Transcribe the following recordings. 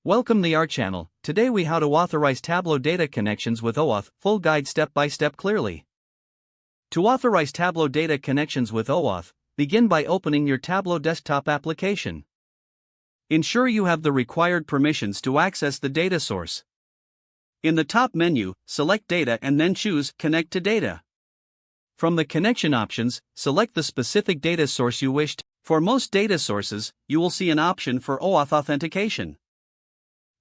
Welcome to our channel. Today we how to authorize Tableau data connections with OAuth, full guide step by step clearly. To authorize Tableau data connections with OAuth, begin by opening your Tableau desktop application. Ensure you have the required permissions to access the data source. In the top menu, select Data and then choose Connect to Data. From the connection options, select the specific data source you wish to. For most data sources, you will see an option for OAuth authentication.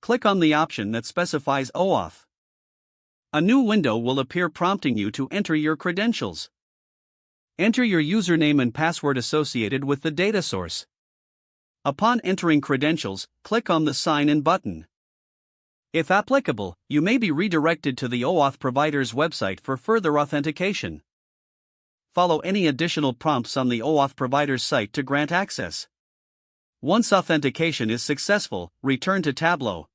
Click on the option that specifies OAuth. A new window will appear prompting you to enter your credentials. Enter your username and password associated with the data source. Upon entering credentials, click on the Sign In button. If applicable, you may be redirected to the OAuth provider's website for further authentication. Follow any additional prompts on the OAuth provider's site to grant access. Once authentication is successful, return to Tableau.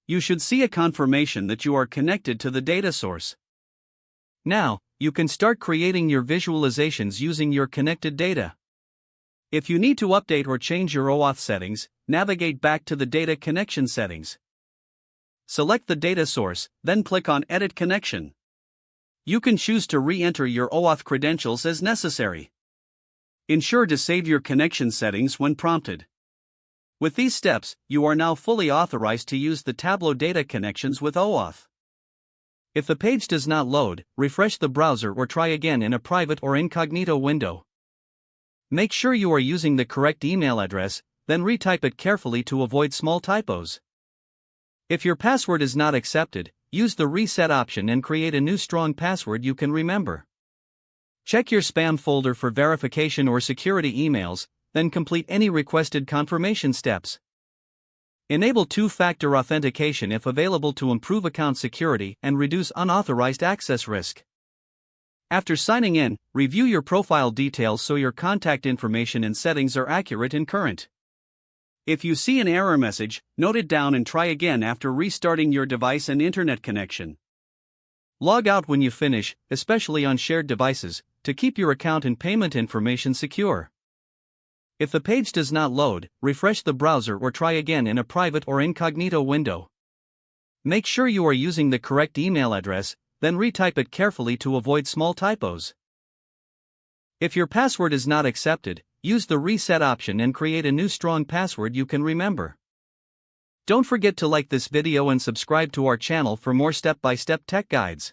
You should see a confirmation that you are connected to the data source. Now, you can start creating your visualizations using your connected data. If you need to update or change your OAuth settings, navigate back to the data connection settings. Select the data source, then click on Edit Connection. You can choose to re-enter your OAuth credentials as necessary. Ensure to save your connection settings when prompted. With these steps, you are now fully authorized to use the Tableau data connections with OAuth. If the page does not load, refresh the browser or try again in a private or incognito window. Make sure you are using the correct email address, then retype it carefully to avoid small typos. If your password is not accepted, use the reset option and create a new strong password you can remember. Check your spam folder for verification or security emails, then complete any requested confirmation steps. Enable two-factor authentication if available to improve account security and reduce unauthorized access risk. After signing in, review your profile details so your contact information and settings are accurate and current. If you see an error message, note it down and try again after restarting your device and internet connection. Log out when you finish, especially on shared devices, to keep your account and payment information secure. If the page does not load, refresh the browser or try again in a private or incognito window. Make sure you are using the correct email address, then retype it carefully to avoid small typos. If your password is not accepted, use the reset option and create a new strong password you can remember. Don't forget to like this video and subscribe to our channel for more step-by-step tech guides.